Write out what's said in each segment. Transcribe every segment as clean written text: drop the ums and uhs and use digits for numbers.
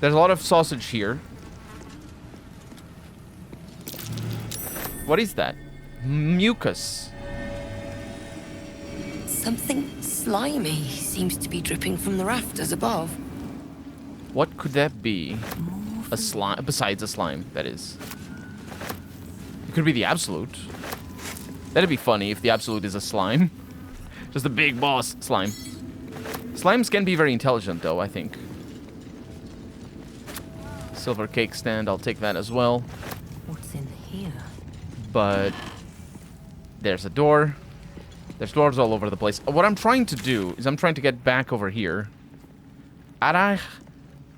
There's a lot of sausage here. What is that? Mucus. Something slimy seems to be dripping from the rafters above. What could that be? A slime, besides a slime, that is. It could be the Absolute. That'd be funny if the Absolute is a slime. Just a big boss slime. Slimes can be very intelligent, though, I think. Silver cake stand, I'll take that as well. What's in here? But there's a door. There's doors all over the place. What I'm trying to do is I'm trying to get back over here. Araj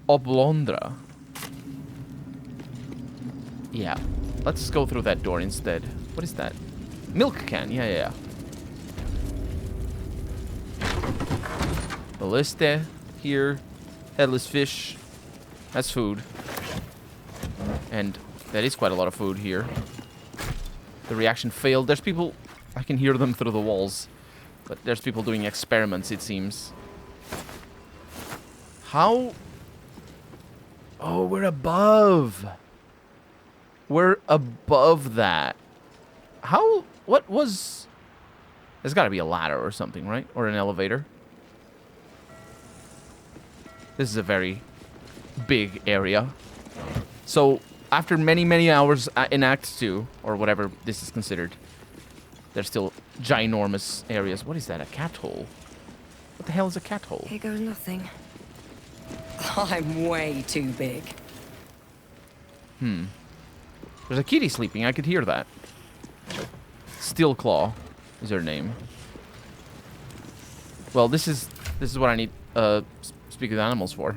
Oblodra. Yeah. Let's go through that door instead. What is that? Milk can. Yeah. Ballista here. Headless fish. That's food. And that is quite a lot of food here. The reaction failed. There's people... I can hear them through the walls. But there's people doing experiments, it seems. How... Oh, we're above. We're above that. How... What was... There's got to be a ladder or something, right? Or an elevator. This is a very big area. So, after many, many hours in Act 2, or whatever this is considered, there's still ginormous areas. What is that? A cat hole? What the hell is a cat hole? Here goes nothing. I'm way too big. There's a kitty sleeping. I could hear that. Steelclaw is her name. Well, this is what I need speak with animals for.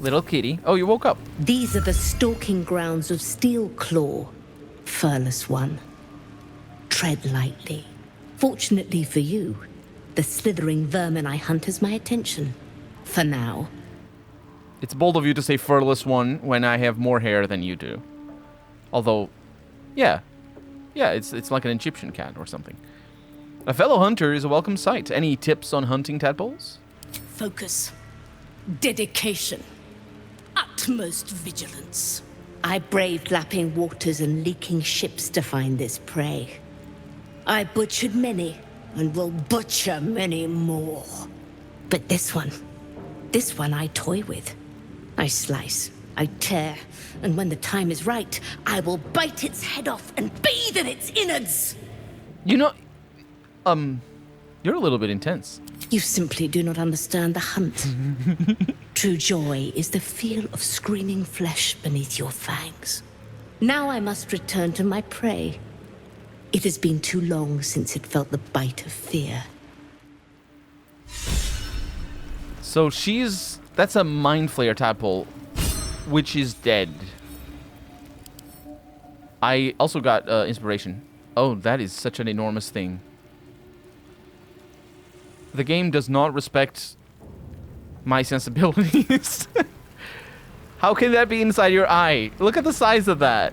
Little kitty. Oh, you woke up. These are the stalking grounds of Steelclaw, furless one. Tread lightly. Fortunately for you, the slithering vermin I hunt has my attention. For now. It's bold of you to say furless one when I have more hair than you do. Although, yeah, it's like an Egyptian cat or something. A fellow hunter is a welcome sight. Any tips on hunting tadpoles? Focus. Dedication. Utmost vigilance. I braved lapping waters and leaking ships to find this prey. I butchered many, and will butcher many more. But this one I toy with. I slice, I tear, and when the time is right, I will bite its head off and bathe in its innards! You know, you're a little bit intense. You simply do not understand the hunt. True joy is the feel of screaming flesh beneath your fangs. Now I must return to my prey. It has been too long since it felt the bite of fear. So that's a mind flayer tadpole, which is dead. I also got inspiration. Oh, that is such an enormous thing. The game does not respect my sensibilities. How can that be inside your eye? Look at the size of that.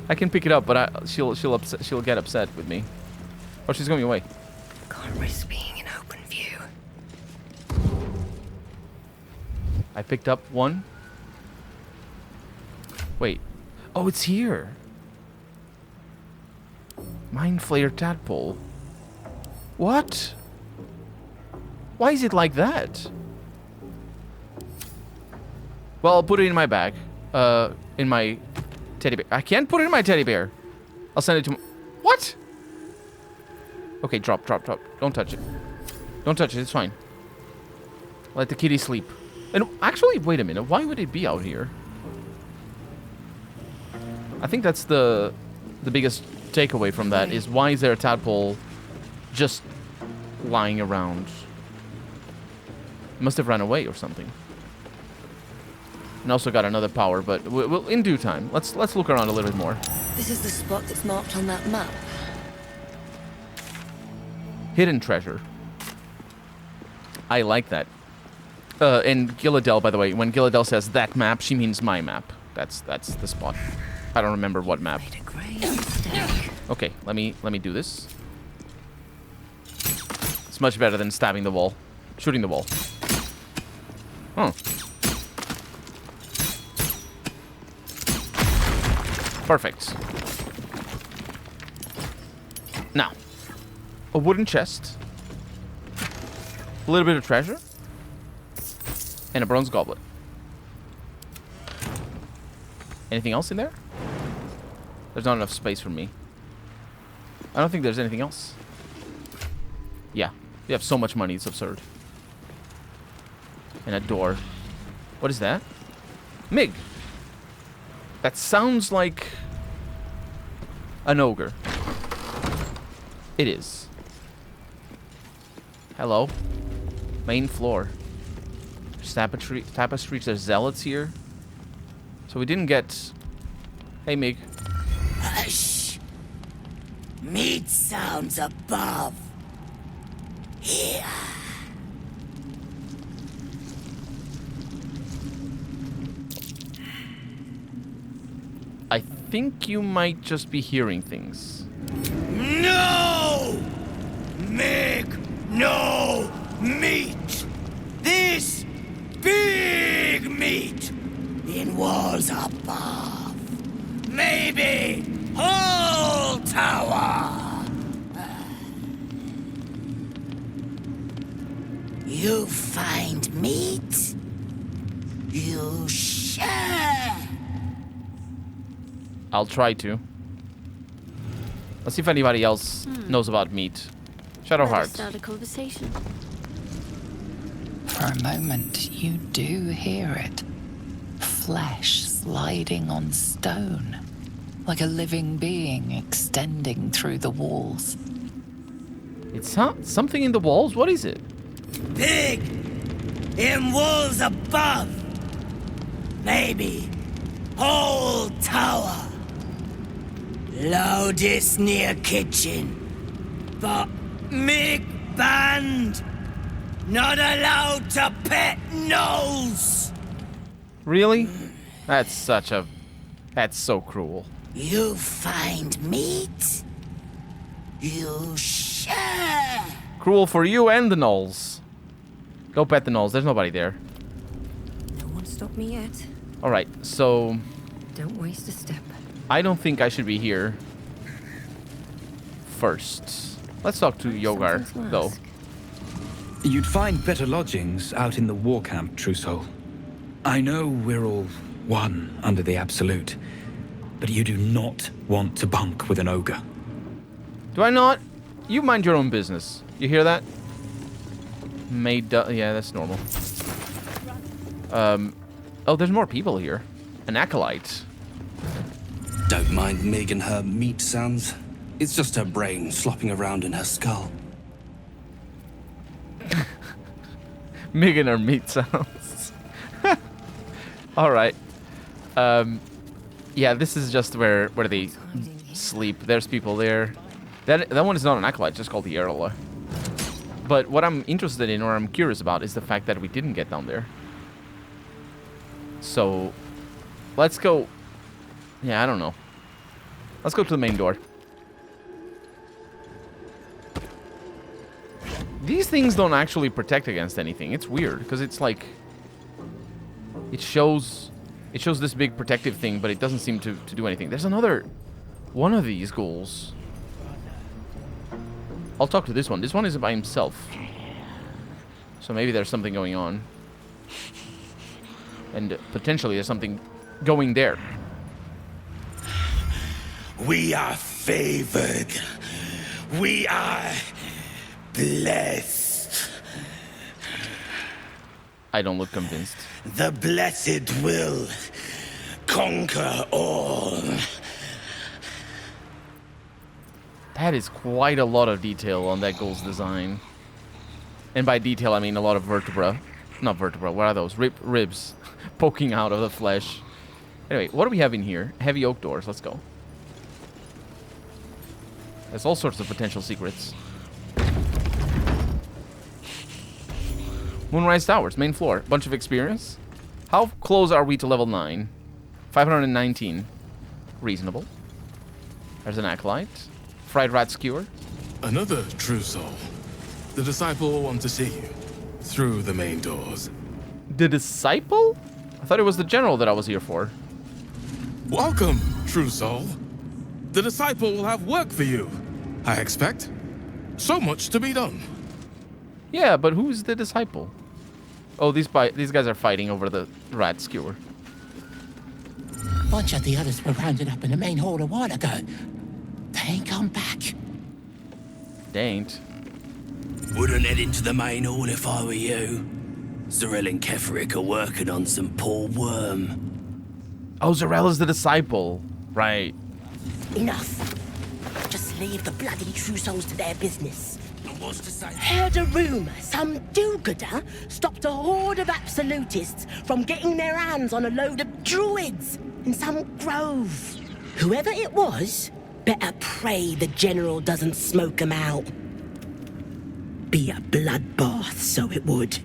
I can pick it up, but she'll get upset with me. Oh, she's going away. Can't risk being in open view. I picked up one. Wait. Oh, it's here. Mind flayer tadpole. What? Why is it like that? Well, I'll put it in my bag. In my teddy bear. I can't put it in my teddy bear. I'll send it to... What? Okay, drop. Don't touch it. Don't touch it. It's fine. Let the kitty sleep. And actually, wait a minute. Why would it be out here? I think that's the biggest takeaway from that is why is there a tadpole just lying around? It must have run away or something. And also got another power, but we'll in due time. Let's look around a little bit more. This is the spot that's marked on that map. Hidden treasure. I like that. And Gilladel, by the way, when Gilladel says that map, she means my map. That's the spot. I don't remember what map. Made a great mistake. Okay, let me do this. It's much better than stabbing the wall. Shooting the wall. Oh. Perfect. Now, a wooden chest, a little bit of treasure, and a bronze goblet. Anything else in there? There's not enough space for me. I don't think there's anything else. Yeah, we have so much money, it's absurd. And a door. What is that? Mig. That sounds like an ogre. It is. Hello. Main floor. There's tapestries, there's zealots here. So we didn't get... Hey, Mig. Hush! Meat sounds above. Here. I think you might just be hearing things. No! Meg, no meat! This big meat in walls above. Maybe whole tower. You find meat, you share. I'll try to. Let's see if anybody else knows about meat. Shadowheart. Start a conversation. For a moment, you do hear it. Flesh sliding on stone, like a living being extending through the walls. It's something in the walls? What is it? Big in walls above. Maybe whole tower. Loudest near kitchen. But Mig banned. Not allowed to pet gnolls. Really? That's so cruel. You find meat, you share. Cruel for you and the gnolls. Go pet the gnolls. There's nobody there. No one stopped me yet. Alright, so... Don't waste a step. I don't think I should be here first. Let's talk to Yogar, Something to though. ask. You'd find better lodgings out in the war camp, True Soul. I know we're all one under the Absolute, but you do not want to bunk with an ogre. Do I not? You mind your own business. You hear that? Yeah, that's normal. Oh, there's more people here. An acolyte. Don't mind Mig and her meat sounds. It's just her brain slopping around in her skull. Mig and her meat sounds. Alright. Yeah, this is just where they sleep. There's people there. That one is not an acolyte, just called the Earl. But what I'm interested in, or I'm curious about, is the fact that we didn't get down there. So, let's go... Yeah, I don't know. Let's go to the main door. These things don't actually protect against anything. It's weird, because it's like... It shows this big protective thing, but it doesn't seem to do anything. There's another one of these ghouls. I'll talk to this one. This one is by himself. So maybe there's something going on. And potentially there's something going there. We are favored. We are blessed. I don't look convinced. The blessed will conquer all. That is quite a lot of detail on that ghoul's design. And by detail, I mean a lot of vertebra. Not vertebra, what are those? Ribs poking out of the flesh. Anyway, what do we have in here? Heavy oak doors, let's go. There's all sorts of potential secrets. Moonrise Towers, main floor. Bunch of experience. How close are we to level 9? 519. Reasonable. There's an acolyte. Fried rat skewer. Another true soul. The disciple will want to see you through the main doors. The disciple? I thought it was the general that I was here for. Welcome, true soul. The disciple will have work for you, I expect. So much to be done. Yeah, but who's the disciple? Oh, these guys are fighting over the rat skewer. A bunch of the others were rounded up in the main hall a while ago. They ain't come back. They ain't. Wouldn't head into the main hall if I were you. Zarel and Keferic are working on some poor worm. Oh, Zarel is the disciple. Right. Enough. Just leave the bloody true souls to their business. What's to say? Heard a rumor some do-gooder stopped a horde of absolutists from getting their hands on a load of druids in some grove. Whoever it was, better pray the general doesn't smoke 'em out. Be a bloodbath, so it would.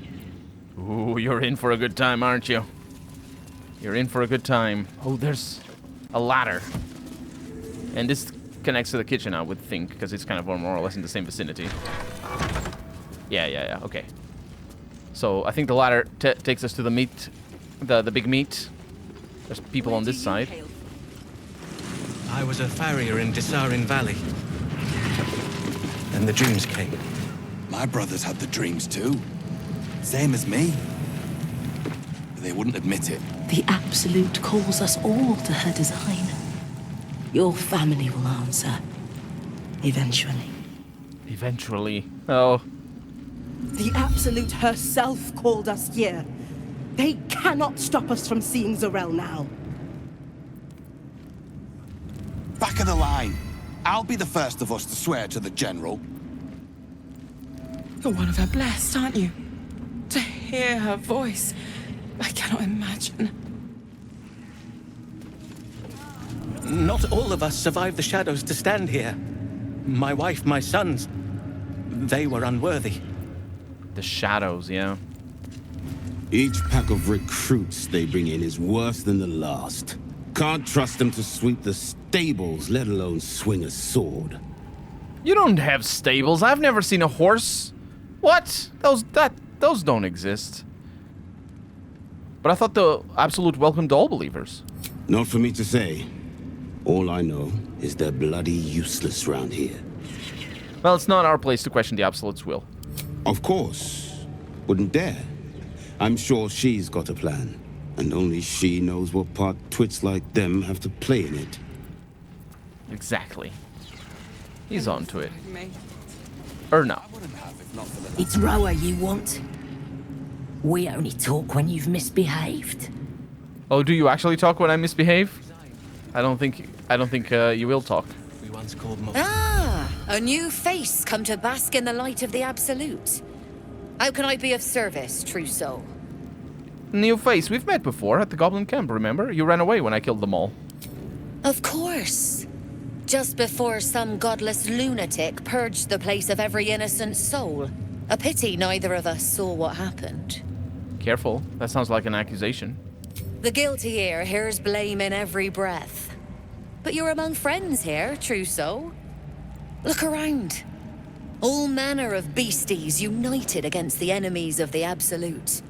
Ooh, you're in for a good time, aren't you? You're in for a good time. Oh, there's a ladder. And this connects to the kitchen, I would think, because it's kind of more or less in the same vicinity. Yeah, okay. So I think the ladder takes us to the meat, the big meat. There's people on this side. I was a farrier in Disarin Valley. Then the dreams came. My brothers had the dreams too. Same as me. But they wouldn't admit it. The Absolute calls us all to her design. Your family will answer. Eventually. Eventually. Oh. The Absolute herself called us here. They cannot stop us from seeing Zarel now. Back of the line. I'll be the first of us to swear to the general. You're one of her blessed, aren't you? To hear her voice, I cannot imagine. Not all of us survived the shadows to stand here. My wife, my sons, they were unworthy. The shadows, yeah. Each pack of recruits they bring in is worse than the last. Can't trust them to sweep the stables, let alone swing a sword. You don't have stables. I've never seen a horse. What? Those don't exist. But I thought the Absolute welcomed all believers. Not for me to say. All I know is they're bloody useless round here. Well, it's not our place to question the Absolute's will. Of course. Wouldn't dare. I'm sure she's got a plan. And only she knows what part twits like them have to play in it. Exactly. He's on to it. Or no. It's Roa you want. We only talk when you've misbehaved. Oh, do you actually talk when I misbehave? I don't think you will talk. We once called Ah, a new face come to bask in the light of the Absolute. How can I be of service, true soul? New face. We've met before at the Goblin Camp, remember? You ran away when I killed them all. Of course. Just before some godless lunatic purged the place of every innocent soul. A pity neither of us saw what happened. Careful. That sounds like an accusation. The guilty ear hears blame in every breath. But you're among friends here, true soul. Look around. All manner of beasties united against the enemies of the Absolute.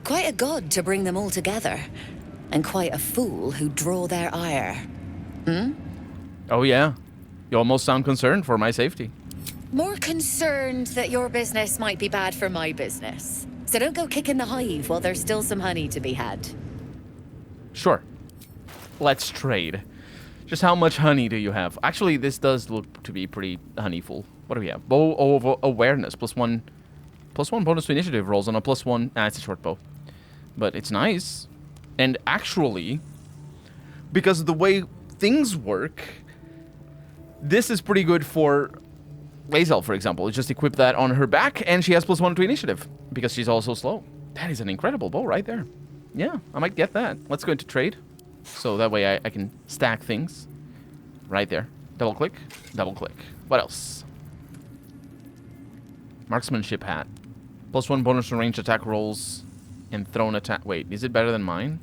Quite a god to bring them all together. And quite a fool who draw their ire. Hmm? Oh yeah. You almost sound concerned for my safety. More concerned that your business might be bad for my business. So don't go kicking the hive while there's still some honey to be had. Sure. Let's trade. Just how much honey do you have? Actually, this does look to be pretty honeyful. What do we have? Bow of awareness. +1 bonus to initiative rolls on a +1. It's a short bow. But it's nice. And actually, because of the way things work, this is pretty good for Lae'zel, for example. Just equip that on her back, and she has +1 to initiative, because she's also slow. That is an incredible bow right there. Yeah, I might get that. Let's go into trade. So that way I can stack things. Right there. Double click. Double click. What else? Marksmanship hat. +1 bonus to range attack rolls and thrown attack. Wait, is it better than mine?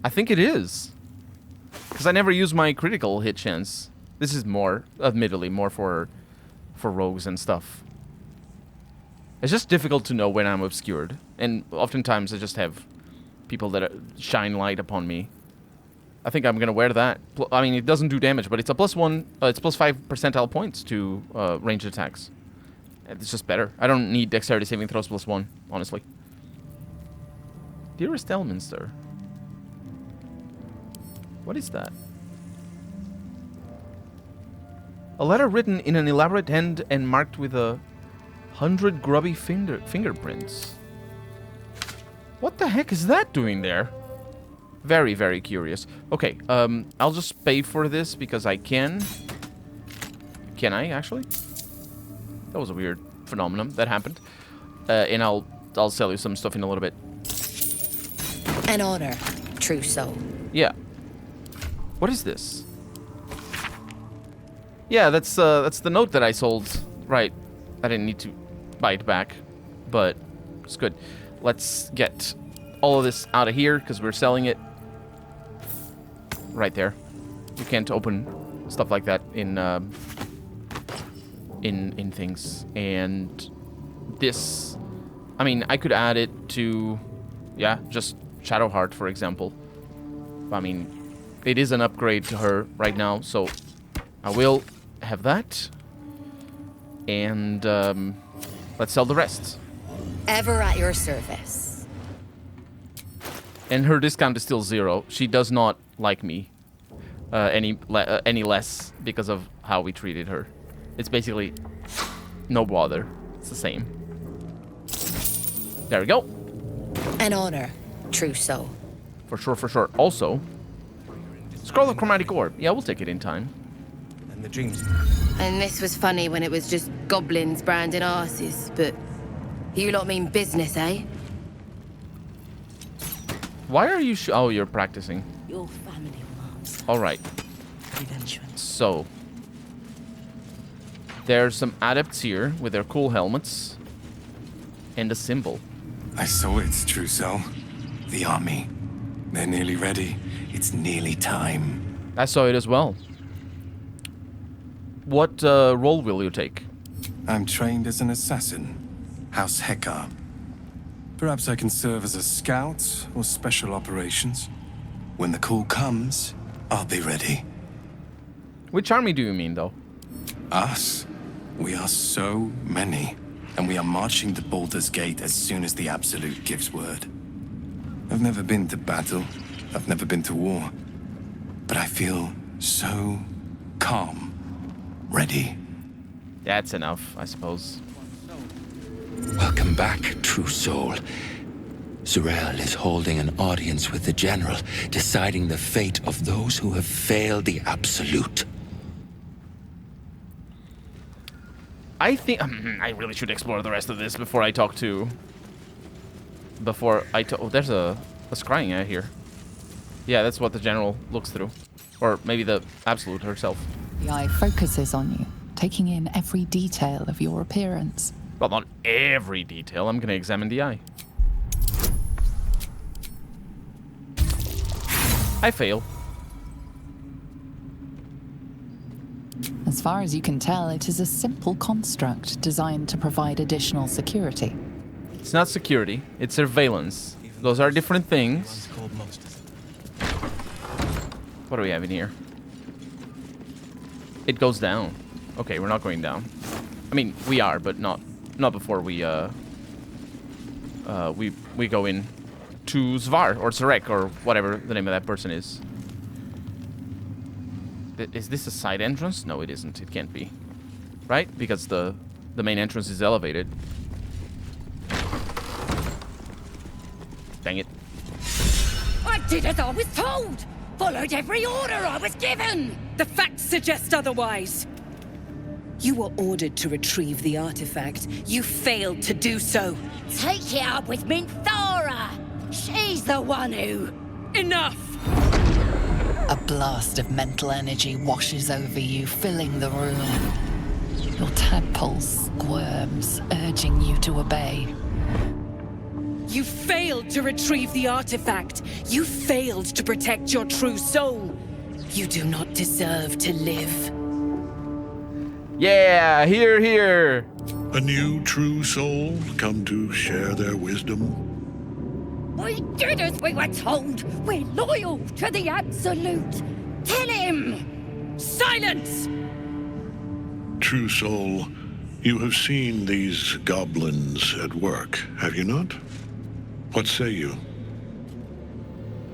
I think it is. Because I never use my critical hit chance. This is more, admittedly, more for rogues and stuff. It's just difficult to know when I'm obscured. And oftentimes I just have people that shine light upon me. I think I'm going to wear that. I mean, it doesn't do damage, but it's a +1, it's +5 percentile points to ranged attacks. It's just better. I don't need dexterity saving throws +1, honestly. Dearest Elminster. What is that? A letter written in an elaborate hand and marked with 100 grubby fingerprints. What the heck is that doing there? Very, very curious. Okay, I'll just pay for this because I can. Can I, actually? That was a weird phenomenon that happened. And I'll sell you some stuff in a little bit. An honor, true soul. Yeah. What is this? Yeah, that's the note that I sold. Right. I didn't need to buy it back, but it's good. Let's get all of this out of here because we're selling it. Right there. You can't open stuff like that in things. And this, I mean, I could add it to, yeah, just Shadowheart, for example. I mean, it is an upgrade to her right now, so I will have that. And let's sell the rest. Ever at your service. And her discount is still 0. She does not like me any less because of how we treated her. It's basically no bother. It's the same. There we go. An honor, true soul. For sure, for sure. Also, Scroll of Chromatic Orb. Yeah, we'll take it in time. And the dreams. And this was funny when it was just goblins branding arses, but you lot mean business, eh? Why are you oh, you're practicing. Your family wants. All right. So, there's some adepts here with their cool helmets and a symbol. I saw it, True Soul. The army. They're nearly ready. It's nearly time. I saw it as well. What role will you take? I'm trained as an assassin. House Hekar. Perhaps I can serve as a scout or special operations. When the call comes, I'll be ready. Which army do you mean, though? Us? We are so many, and we are marching to Baldur's Gate as soon as the Absolute gives word. I've never been to battle. I've never been to war. But I feel so calm, ready. That's enough, I suppose. Welcome back, True Soul. Zurel is holding an audience with the General, deciding the fate of those who have failed the Absolute. I think I really should explore the rest of this before I talk to... Oh, there's a scrying out here. Yeah, that's what the General looks through. Or maybe the Absolute herself. The eye focuses on you, taking in every detail of your appearance. Well, not every detail. I'm going to examine the eye. I fail. As far as you can tell, it is a simple construct designed to provide additional security. It's not security, it's surveillance. Those are different things. What do we have in here? It goes down. Okay, we're not going down. I mean, we are, but not before we go in to Zvar or Zarek or whatever the name of that person is. Is this a side entrance? No, it isn't. It can't be. Right? Because the main entrance is elevated. Dang it. I did as I was told! Followed every order I was given! The facts suggest otherwise. You were ordered to retrieve the artifact. You failed to do so. Take it up with Minthara! She's the one who... Enough! A blast of mental energy washes over you, filling the room. Your tadpole squirms, urging you to obey. You failed to retrieve the artifact. You failed to protect your true soul. You do not deserve to live. Yeah, here. A new true soul come to share their wisdom? We did as we were told. We're loyal to the Absolute. Tell him! Silence! True soul, you have seen these goblins at work, have you not? What say you?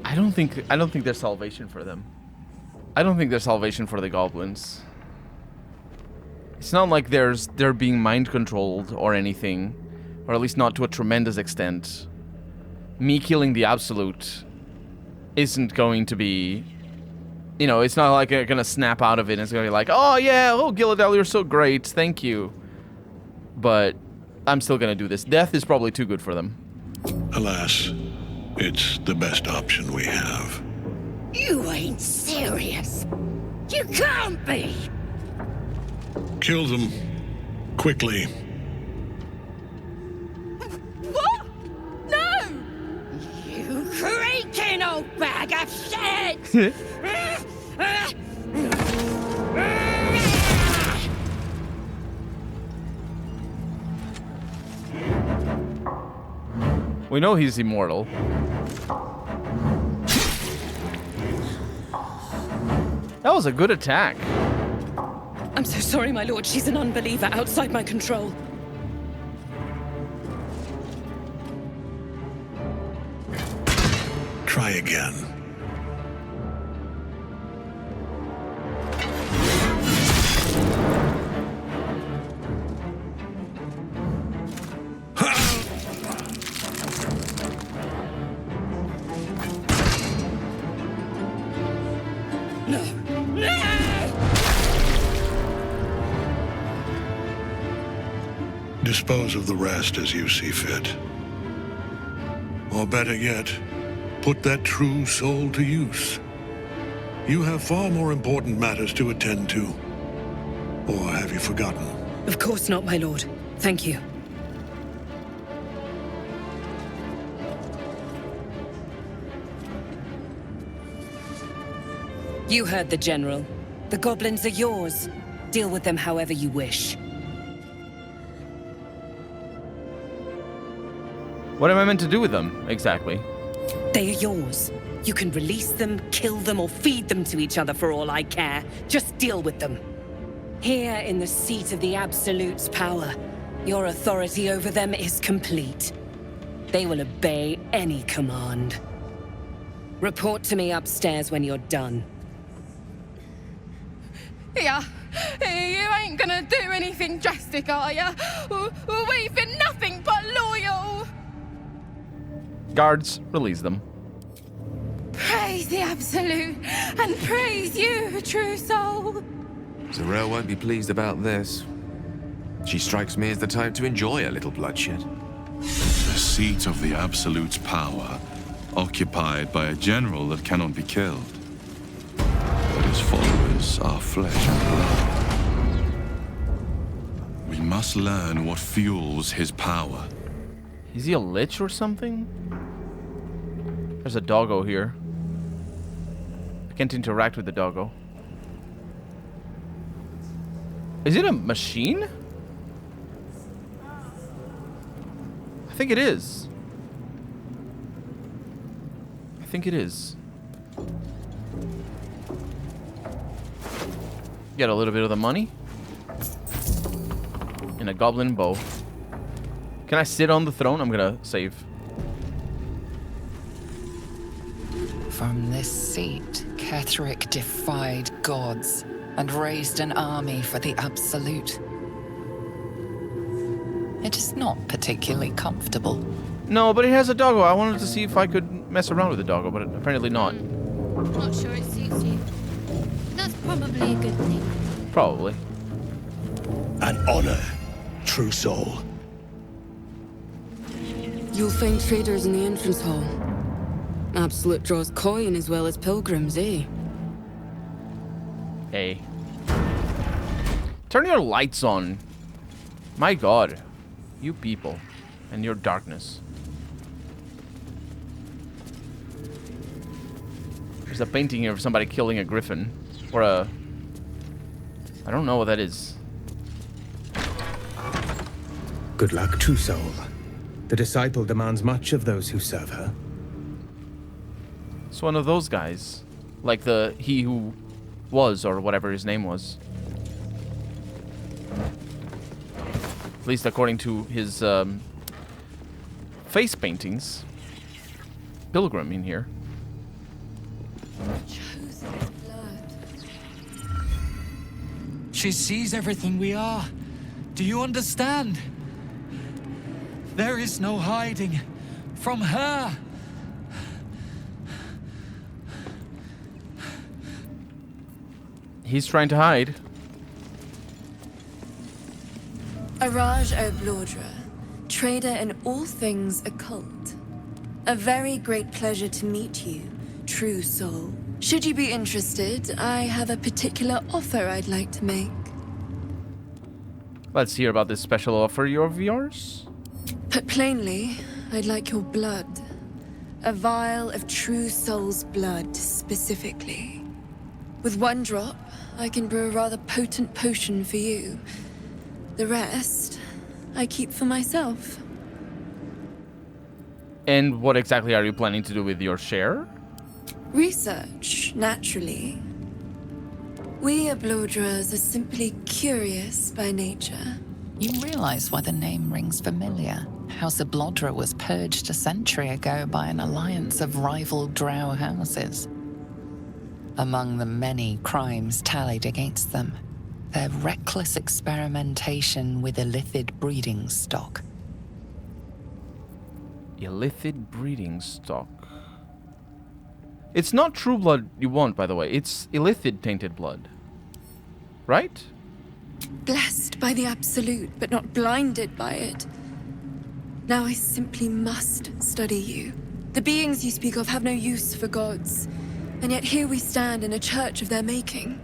I don't think there's salvation for them. I don't think there's salvation for the goblins. It's not like they're being mind controlled or anything, or at least not to a tremendous extent. Me killing the Absolute isn't going to be, you know, it's not like they're gonna snap out of it and it's gonna be like, oh yeah, oh Gilladel, you're so great, thank you. But I'm still gonna do this. Death is probably too good for them. Alas, it's the best option we have. You ain't serious. You can't be. Kill them. Quickly. What? No! You creaking old bag of shit! We know he's immortal. That was a good attack. I'm so sorry, my lord. She's an unbeliever outside my control. Try again. Dispose of the rest as you see fit. Or better yet, put that true soul to use. You have far more important matters to attend to. Or have you forgotten? Of course not, my lord. Thank you. You heard the General. The goblins are yours. Deal with them however you wish. What am I meant to do with them, exactly? They are yours. You can release them, kill them, or feed them to each other for all I care. Just deal with them. Here in the seat of the Absolute's power, your authority over them is complete. They will obey any command. Report to me upstairs when you're done. Yeah, you ain't gonna do anything drastic, are ya? We've been nothing but loyal! Guards, release them. Praise the Absolute, and praise you, true soul! Zarel won't be pleased about this. She strikes me as the type to enjoy a little bloodshed. The seat of the Absolute's power, occupied by a general that cannot be killed. But his followers are flesh and blood. We must learn what fuels his power. Is he a lich or something? There's a doggo here. I can't interact with the doggo. Is it a machine? I think it is. I think it is. Get a little bit of the money. And a goblin bow. Can I sit on the throne? I'm gonna save. From this seat, Ketheric defied gods and raised an army for the Absolute. It is not particularly comfortable. No, but it has a doggo. I wanted to see if I could mess around with the doggo, but apparently not. Not sure it suits you. That's probably a good thing. Probably. An honor, true soul. You'll find traders in the entrance hall. Absolute draws coin as well as pilgrims, eh? Hey. Turn your lights on. My god. You people. And your darkness. There's a painting here of somebody killing a griffin. Or a... I don't know what that is. Good luck, True Soul. The disciple demands much of those who serve her. It's one of those guys. Like he who was, or whatever his name was. At least according to his face paintings. Pilgrim in here. She sees everything we are. Do you understand? There is no hiding from her. He's trying to hide. Araj Oblodra, trader in all things occult. A very great pleasure to meet you, True Soul. Should you be interested, I have a particular offer I'd like to make. Let's hear about this special offer of yours. Put plainly, I'd like your blood. A vial of True Soul's blood, specifically. With one drop, I can brew a rather potent potion for you. The rest, I keep for myself. And what exactly are you planning to do with your share? Research, naturally. We Oblodras are simply curious by nature. You realize why the name rings familiar? House Oblodra was purged a century ago by an alliance of rival drow houses. Among the many crimes tallied against them, their reckless experimentation with illithid breeding stock. Illithid breeding stock. It's not true blood you want, by the way. It's illithid tainted blood. Right? Blessed by the Absolute, but not blinded by it. Now I simply must study you. The beings you speak of have no use for gods, and yet here we stand in a church of their making.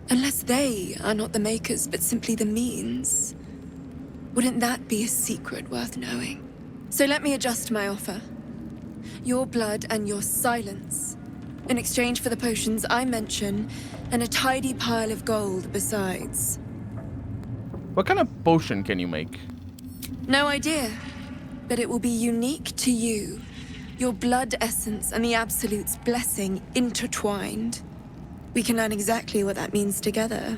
Unless they are not the makers, but simply the means, wouldn't that be a secret worth knowing? So let me adjust my offer. Your blood and your silence, in exchange for the potions I mention, and a tidy pile of gold besides. What kind of potion can you make? No idea, but it will be unique to you. Your blood essence and the Absolute's blessing intertwined. We can learn exactly what that means together,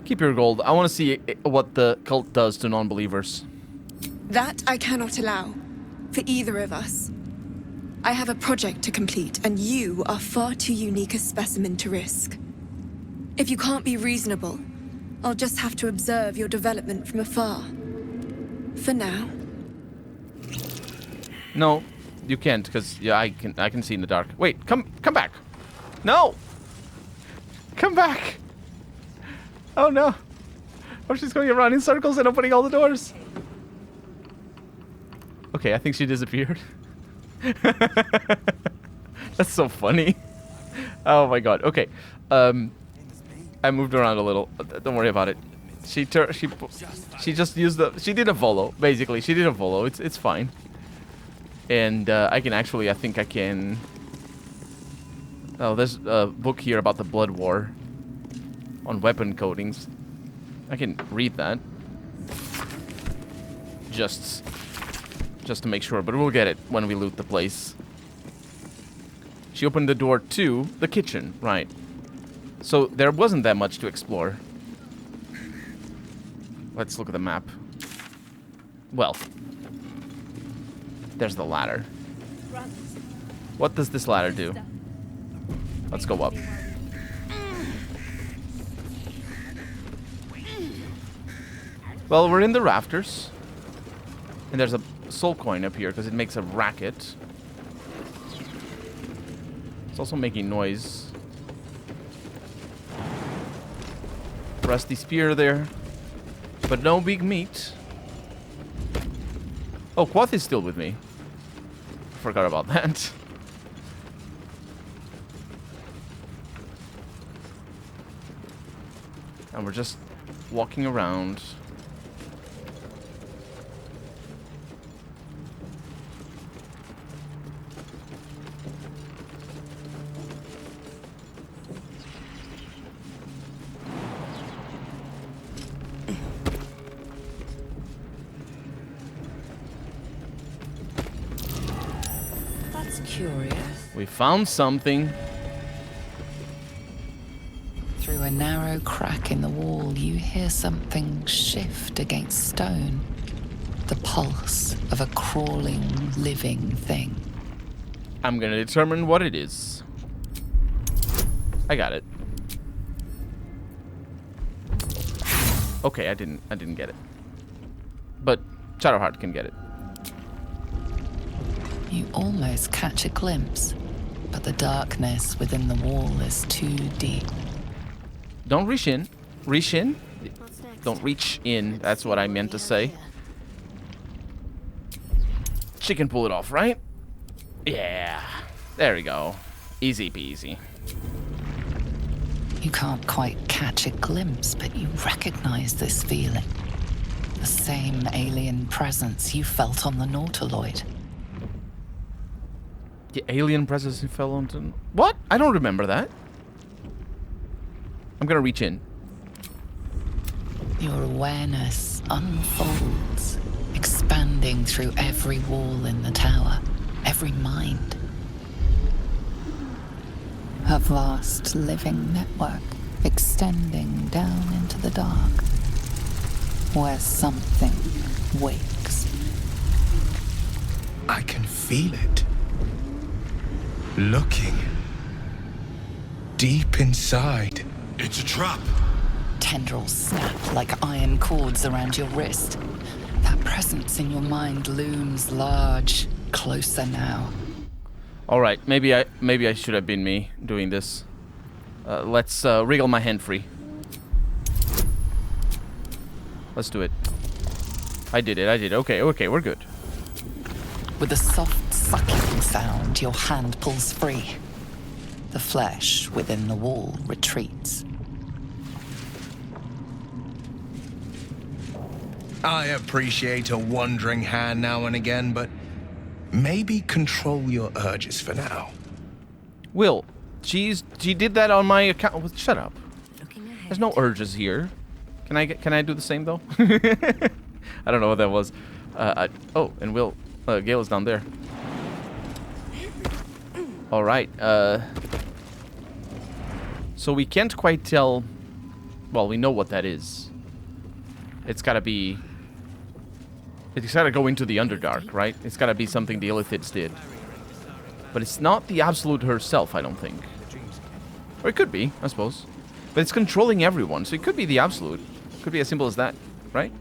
Keep your gold. I want to see what the cult does to non-believers. That I cannot allow, for either of us. I have a project to complete, and you are far too unique a specimen to risk. If you can't be reasonable, I'll just have to observe your development from afar. For now. No, you can't, because yeah, I can see in the dark. Wait, come back. No! Come back! Oh no! Oh, she's going around in circles and opening all the doors. Okay, I think she disappeared. That's so funny. Oh my god. Okay. I moved around a little. Don't worry about it. She just used the. She did a volo. Basically, she did a volo. It's fine. And I can actually. I think I can. Oh, there's a book here about the Blood War on weapon coatings. I can read that. Just to make sure, but we'll get it when we loot the place. She opened the door to the kitchen, right. So there wasn't that much to explore. Let's look at the map. Well, there's the ladder. What does this ladder do? Let's go up. Well, we're in the rafters. And there's a soul coin up here because it makes a racket. It's also making noise. Rusty spear there. But no big meat. Oh, Quoth is still with me. Forgot about that. And we're just walking around. That's curious. We found something. Through a narrow crack in the wall, you hear something shift against stone. The pulse of a crawling, living thing. I'm gonna determine what it is. I got it. Okay, I didn't get it. But Shadowheart can get it. You almost catch a glimpse, but the darkness within the wall is too deep. Don't reach in. Reach in? Don't reach in. That's what I meant to say. She can pull it off, right? Yeah. There we go. Easy peasy. You can't quite catch a glimpse, but you recognize this feeling. The same alien presence you felt on the Nautiloid. The alien presence you fell onto... What? I don't remember that. I'm gonna reach in. Your awareness unfolds, expanding through every wall in the tower, every mind. A vast living network extending down into the dark, where something wakes. I can feel it. Looking. Deep inside. It's a trap. Tendrils snap like iron cords around your wrist. That presence in your mind looms large, closer now. All right, maybe I should have been me doing this. Let's wriggle my hand free. Let's do it. I did it. Okay, we're good. With a soft sucking sound, your hand pulls free. The flesh within the wall retreats. I appreciate a wandering hand now and again, but maybe control your urges for now. Will, she did that on my account. Shut up. There's no urges here. Can I do the same though? I don't know what that was. Oh, and Will, Gale is down there. All right. So we can't quite tell. Well, we know what that is. It's gotta be. It's gotta go into the Underdark, right? It's gotta be something the Illithids did. But it's not the Absolute herself, I don't think. Or it could be, I suppose. But it's controlling everyone, so it could be the Absolute. Could be as simple as that, right?